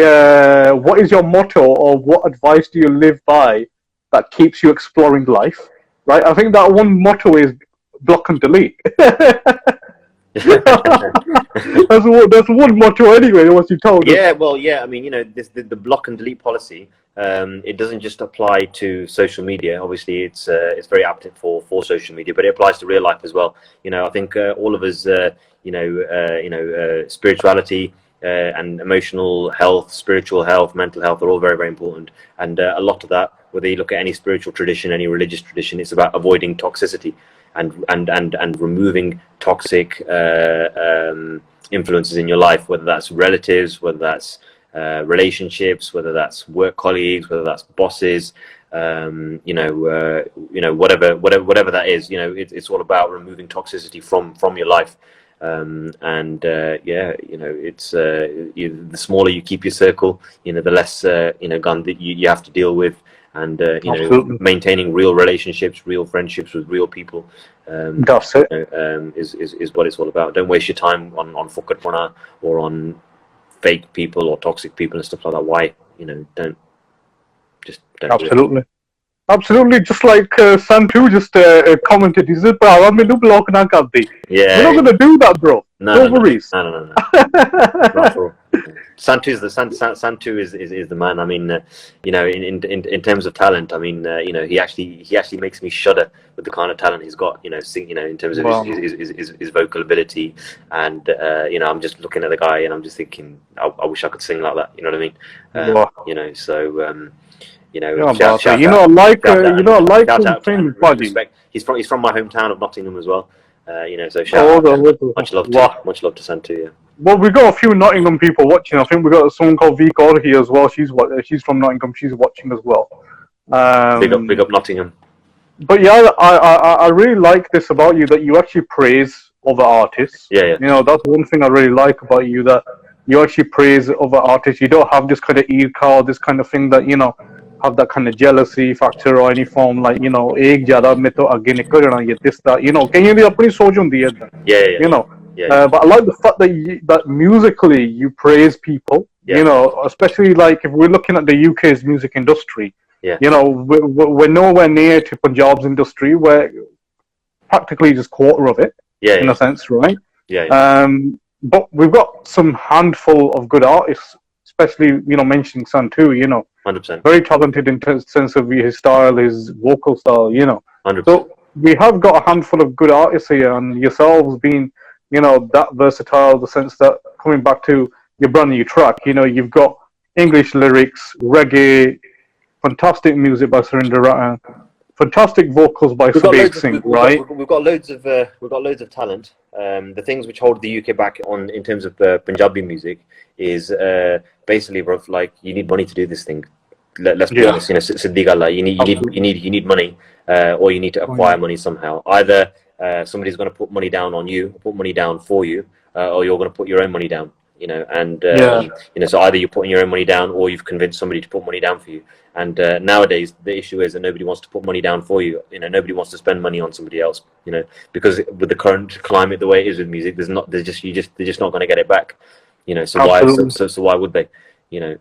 what is your motto or what advice do you live by that keeps you exploring life, right? I think that one motto is block and delete. that's one motto anyway. What you told us. Yeah, well, yeah. I mean, you know, the block and delete policy. It doesn't just apply to social media. Obviously, it's very apt for social media, but it applies to real life as well. You know, I think all of us, spirituality and emotional health, spiritual health, mental health are all very, very important. And a lot of that, whether you look at any spiritual tradition, any religious tradition, it's about avoiding toxicity. And removing toxic influences in your life, whether that's relatives, whether that's relationships, whether that's work colleagues, whether that's bosses, whatever that is. You know, it's all about removing toxicity from your life. It's the smaller you keep your circle, you know, the less gun that you have to deal with. And maintaining real relationships, real friendships with real people, that's it. Is what it's all about. Don't waste your time on fukatwana or on fake people or toxic people and stuff like that. Why? You know, don't absolutely. Absolutely, just like Santu just commented, he said, "Bro, I'm going to block na kardi." Yeah, we're not going to do that, bro. No worries. No. Santu is the man. I mean, you know, in terms of talent, I mean, you know, he actually makes me shudder with the kind of talent he's got. You know, in terms of his vocal ability, and you know, I'm just looking at the guy and I'm just thinking, I wish I could sing like that. You know what I mean? You know, so. You know, shout out. He's from my hometown of Nottingham as well. You know, so shout out. Much love to Santu. Yeah. Well, we've got a few Nottingham people watching. I think we've got someone called V God here as well. She's from Nottingham. She's watching as well. Big up Nottingham. But yeah, I really like this about you, that you actually praise other artists. Yeah. You know, that's one thing I really like about you, that you actually praise other artists. You don't have this kind of ego, this kind of thing that, you know, have that kind of jealousy factor or any form, like, you know, ek zyada main to aage nikal jana ye this that, you know, kahiyan di apni soch hundi hai. You know, but I like the fact that musically you praise people. You know, especially like if we're looking at the UK's music industry. You know, we're nowhere near to Punjab's industry. We're practically just quarter of it, in a sense, right? But we've got some handful of good artists, especially, you know, mentioning Santu, you know. 100%. Very talented in sense of his style, his vocal style, you know. 100%. So we have got a handful of good artists here, and yourselves being, you know, that versatile, the sense that, coming back to your brand new track, you know, you've got English lyrics, reggae, fantastic music by Surinder Rattan, fantastic vocals by Subaig Singh, right? We've got loads of talent. The things which hold the UK back in terms of Punjabi music is basically, bro, like, you need money to do this thing. Let's be honest, you know, Siddi Galla, you need money, or you need to acquire money somehow. Either somebody's going to put money down on you, put money down for you, or you're going to put your own money down. you know, and you know, so either you're putting your own money down or you've convinced somebody to put money down for you. And nowadays the issue is that nobody wants to put money down for you. You know, nobody wants to spend money on somebody else. You know, because with the current climate, the way it is with music, they're just not going to get it back. You know, so why would they? You know,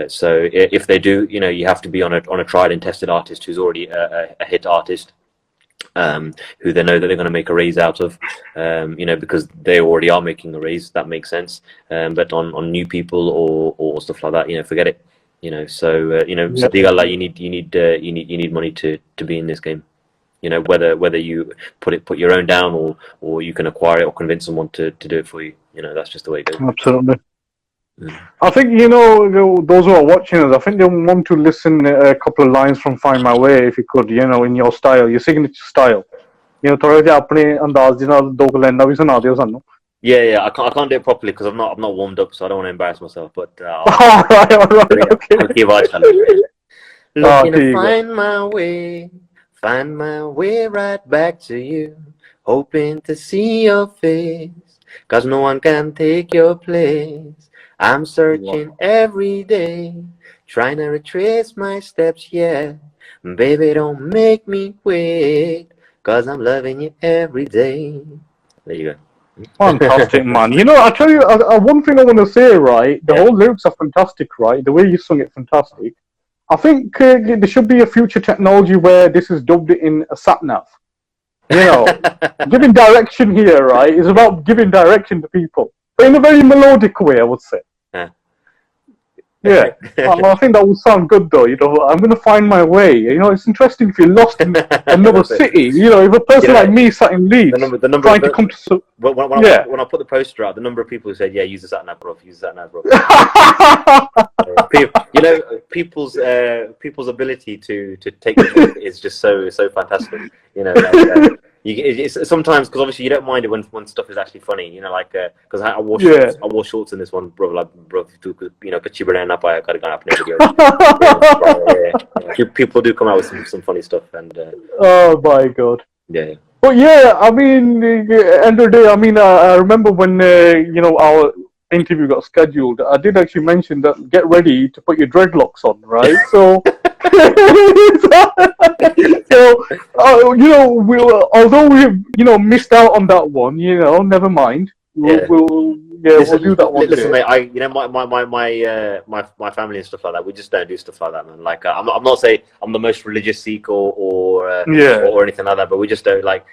so if they do, you know, you have to be on a tried and tested artist who's already a hit artist. Who they know that they're going to make a raise out of, you know, because they already are making a raise. That makes sense. But on new people or stuff like that, you know, forget it. You know, so you know, so like you need money to be in this game. You know, whether you put your own down or you can acquire it or convince someone to do it for you. You know, that's just the way it goes. Absolutely. I think, you know, those who are watching us, I think they want to listen a couple of lines from Find My Way, if you could, you know, in your style, your signature style. You know, थोड़ा जिहा अपने अंदाज दे नाल दो लाइनां भी सुना दियो सानू. Yeah, I can't do it properly because I'm not warmed up, so I don't want to embarrass myself. But all right, okay. Looking to find my way right back to you, hoping to see your face, 'cause no one can take your place. I'm searching every day, trying to retrace my steps, yeah. Baby, don't make me wait, 'cause I'm loving you every day. There you go. Fantastic, man. You know, I tell you, one thing I want to say, right? The whole lyrics are fantastic, right? The way you sung it, fantastic. I think there should be a future technology where this is dubbed in a sat-nav. You know, giving direction here, right? It's about giving direction to people, but in a very melodic way, I would say. Yeah, I think that would sound good, though. You know, I'm going to find my way. You know, it's interesting if you're lost in another city. You know, if a person like me sat in Leeds trying to come to... When I put the poster out, the number of people who said, yeah, use the sat-nav, bro. Use the sat-nav, bro. You know, people's ability to take the joke is just so fantastic. You know, like, it's sometimes, because obviously you don't mind it when stuff is actually funny. You know, like because I wore shorts in this one, bro. Like, bro, you know, people do come out with some funny stuff, and oh my god, yeah. But yeah, I mean, end of the day, I mean, I remember when you know, our interview got scheduled, I did actually mention that get ready to put your dreadlocks on, right? So, you know, although we've, you know, missed out on that one, you know, never mind. We'll do that one. Listen, mate, you know, my family and stuff like that, we just don't do stuff like that, man. Like, I'm not saying I'm the most religious Sikh or anything like that, but we just don't like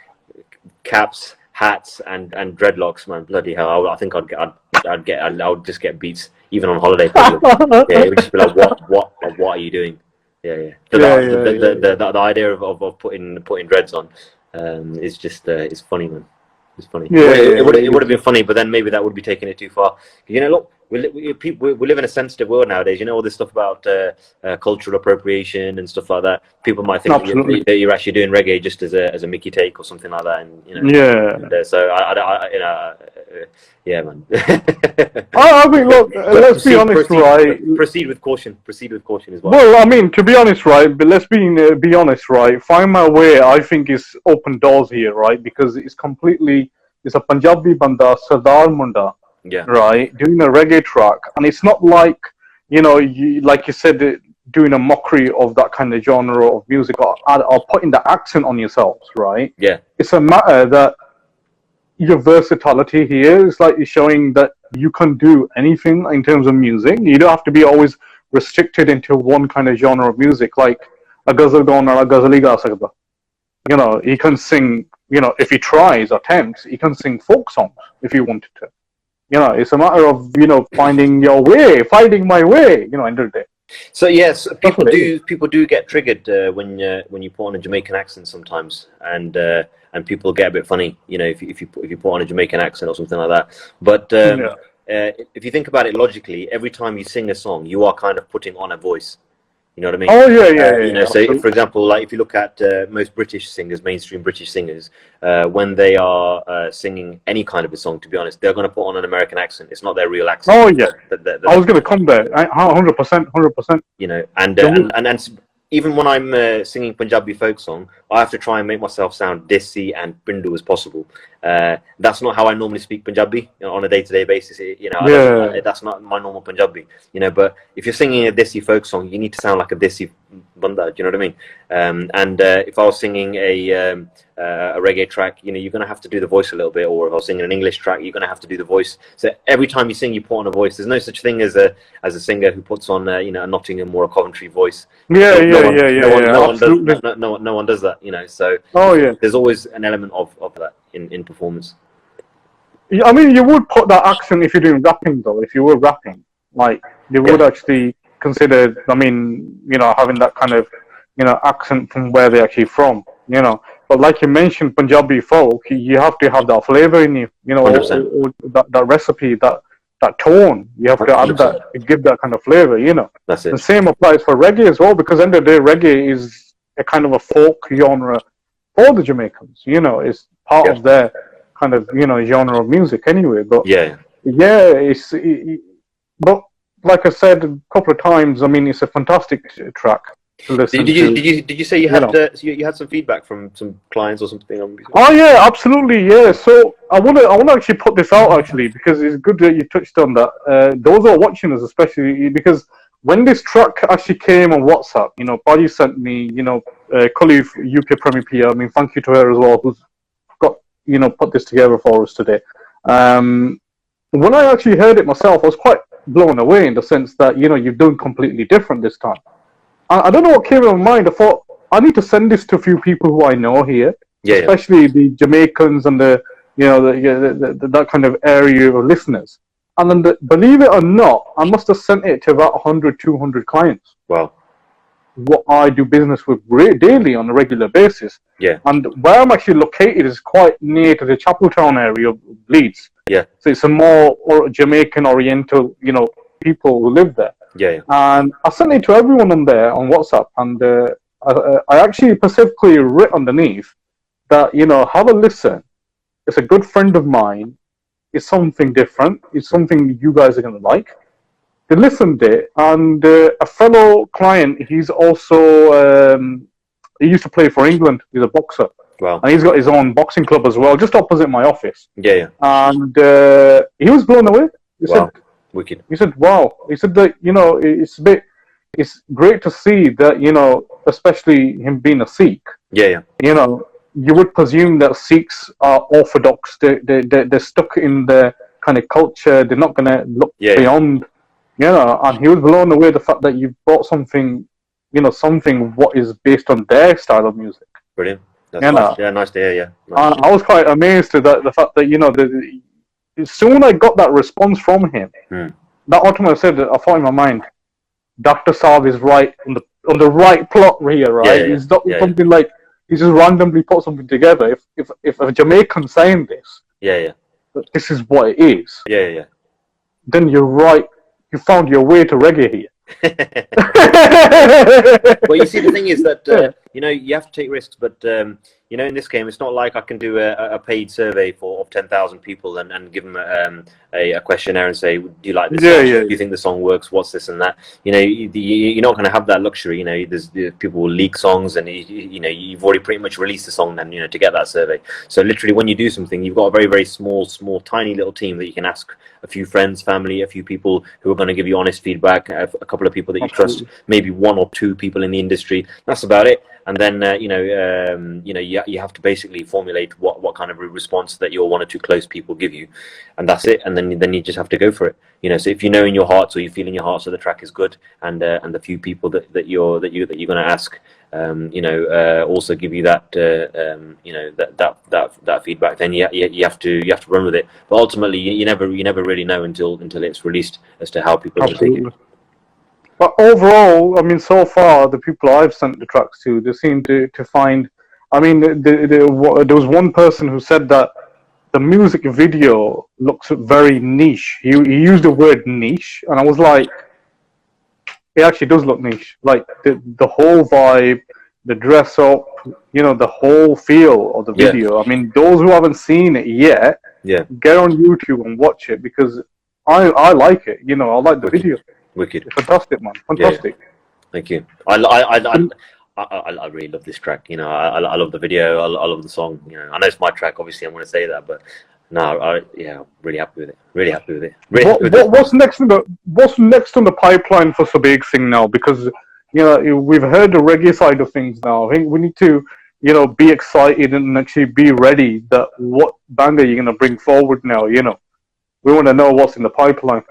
caps, hats, and dreadlocks, man. Bloody hell! I think I would just get beats even on holiday. Yeah, it would just be like, what are you doing? Yeah. The idea of putting dreads on is just it's funny, man. It's funny. It would have been funny, but then maybe that would be taking it too far. You know, look, we live in a sensitive world nowadays. You know, all this stuff about cultural appropriation and stuff like that. People might think that you're actually doing reggae just as a Mickey take or something like that. And you know, so I you know, yeah, man. I mean, look, let's be honest, right? Proceed with caution. Proceed with caution as well. Well, I mean, to be honest, right? But let's be honest, right? Find My Way, I think, is open doors here, right? Because it's a Punjabi banda, Sardar Munda, right? Doing a reggae track, and it's not like, you know, like you said, doing a mockery of that kind of genre of music or putting the accent on yourselves, right? Yeah. It's a matter that your versatility here is like you're showing that you can do anything in terms of music. You don't have to be always restricted into one kind of genre of music, like a ghazal gaun or a ghazali ga sakda. You know, he can sing, you know, if he tries, attempts, he can sing folk songs if he wanted to. You know, it's a matter of, you know, finding your way, finding my way, you know, end of the day. So yes, people do get triggered when you put on a Jamaican accent sometimes, and people get a bit funny, you know, if you put on a Jamaican accent or something like that. But if you think about it logically, every time you sing a song, you are kind of putting on a voice. You know what I mean? Oh yeah. You know, so for example, like if you look at most British singers, mainstream British singers, when they are singing any kind of a song, to be honest, they're going to put on an American accent. It's not their real accent. Oh yeah. I was going to come there. 100%. You know, and even when I'm singing Punjabi folk song, I have to try and make myself sound desi and Pindu as possible. That's not how I normally speak Punjabi, you know, on a day-to-day basis. That's not my normal Punjabi, you know. But if you're singing a desi folk song, you need to sound like a desi banda. Do you know what I mean? If I was singing a reggae track, you know, you're going to have to do the voice a little bit. Or if I was singing an English track, you're going to have to do the voice. So every time you sing, you put on a voice. There's no such thing as a singer who puts on you know, a Nottingham or a Coventry voice. No one does that, you know. So there's always an element of that in performance. I mean, you would put that accent if you're doing rapping, though. If you were rapping, like, they would actually consider, I mean, you know, having that kind of, you know, accent from where they're actually from, you know. But like you mentioned, Punjabi folk, you have to have that flavor in you, you know, or that recipe, that tone. You have to 100%. Add that, to give that kind of flavor, you know. That's it. The same applies for reggae as well, because at the end of the day, reggae is a kind of a folk genre for the Jamaicans, you know. It's part of their kind of, you know, genre of music anyway. But but like I said a couple of times, I mean, it's a fantastic track to listen to. Did you say you had you had some feedback from some clients or something? Oh yeah, absolutely, yeah. So I want to actually put this out actually, because it's good that you touched on that. Those who are watching us, especially, because when this track actually came on WhatsApp, you know, Paddy sent me, you know, Khalif, UK Premier PR. I mean, thank you to her as well, who's got, you know, put this together for us today. When I actually heard it myself, I was quite blown away in the sense that, you know, you've done completely different this time. I don't know what came in my mind. I thought, I need to send this to a few people who I know here, especially the Jamaicans and the, you know, that kind of area of listeners. And then, believe it or not, I must have sent it to about 100, 200 clients. Wow. What I do business with daily on a regular basis. Yeah. And where I'm actually located is quite near to the Chapeltown area of Leeds. Yeah. So it's a more Jamaican Oriental, you know, people who live there. Yeah. And I sent it to everyone on there on WhatsApp, and I actually specifically wrote underneath that, you know, have a listen. It's a good friend of mine. It's something different. It's something you guys are going to like. They listened to it, and a fellow client, he's also, he used to play for England. He's a boxer. Wow. And he's got his own boxing club as well, just opposite my office. Yeah. And he was blown away. He said, wicked. He said, wow. He said that, you know, it's great to see that, you know, especially him being a Sikh. Yeah. You know, you would presume that Sikhs are orthodox. They're stuck in their kind of culture. They're not going to look beyond, you know. And he was blown away the fact that you brought something, you know, something what is based on their style of music. Brilliant. That's nice. Yeah, nice to hear. Yeah. Nice. And I was quite amazed at the fact that, you know, soon I got that response from him. That automatically said that I thought in my mind, Dr. Saab is right on the right plot here, right? He's not something like he just randomly put something together. If a Jamaican saying this, this is what it is. Then you're right. You found your way to reggae here. Well, you see, the thing is that you know, you have to take risks, but you know, in this game, it's not like I can do a paid survey of 10,000 people and give them a questionnaire and say, do you like this song? Do you think the song works? What's this and that? You know, you're not going to have that luxury. You know, there's people will leak songs, and you know, you've already pretty much released the song then, you know, to get that survey. So literally, when you do something, you've got a very, very small, tiny little team that you can ask a few friends, family, a few people who are going to give you honest feedback, a couple of people that you trust, maybe one or two people in the industry. That's about it. And then you know, you have to basically formulate what kind of a response that your one or two close people give you, and that's it. And then you just have to go for it. You know, so if you know in your heart, or you feel in your heart, so the track is good, and the few people that you're going to ask, you know, also give you that you know, that feedback, then you have to run with it. But ultimately, you never really know until it's released as to how people are going to take it. But overall, I mean, so far, the people I've sent the tracks to, they seem to find... I mean, there was one person who said that the music video looks very niche. He used the word niche, and I was like, it actually does look niche. Like, the whole vibe, the dress up, you know, the whole feel of the video. I mean, those who haven't seen it yet, get on YouTube and watch it, because I like it. You know, I like the video. Wicked. Fantastic, man. Fantastic. Thank you. I really love this track. You know, I love the video. I love the song. You know, I know it's my track. Obviously, I'm going to say that, but no, yeah, I'm really happy with it. Really happy with it. Really happy with what's next in the pipeline for Subaig Singh now? Because you know we've heard the reggae side of things now. I think we need to be excited and actually be ready that what banger you're going to bring forward now. You know, we want to know what's in the pipeline.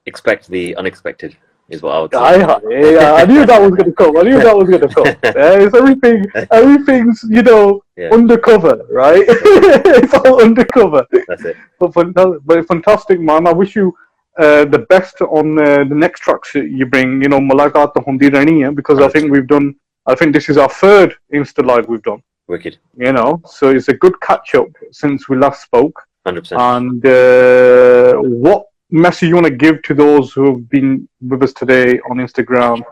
Expect the unexpected. Is what I would say. I knew that was going to come. It's everything's undercover, right? It's all undercover. That's it. But fantastic, man. I wish you the best on the next tracks you bring. You know, Malakat Hundi Rani hai, because 100%. I think this is our third Insta Live we've done. Wicked. You know, so it's a good catch up since we last spoke. 100%. And what message you want to give to those who have been with us today on Instagram,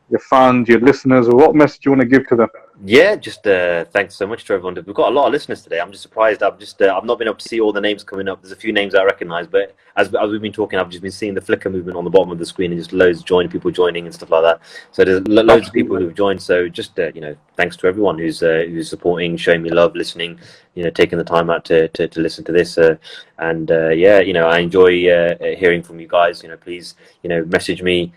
your fans, your listeners, or what message you want to give to them? Yeah, just thanks so much to everyone. We've got a lot of listeners today. I'm just surprised. I've not been able to see all the names coming up. There's a few names I recognise, but as we've been talking, I've just been seeing the flicker movement on the bottom of the screen and just loads people joining and stuff like that. So there's loads of people who've joined. So just thanks to everyone who's supporting, showing me love, listening, taking the time out to listen to this. I enjoy hearing from you guys. Please message me,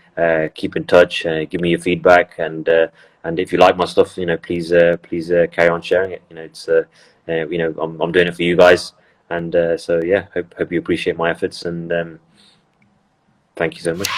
keep in touch, give me your feedback, and if you like my stuff, please carry on sharing it. I'm doing it for you guys, and hope you appreciate my efforts, and thank you so much.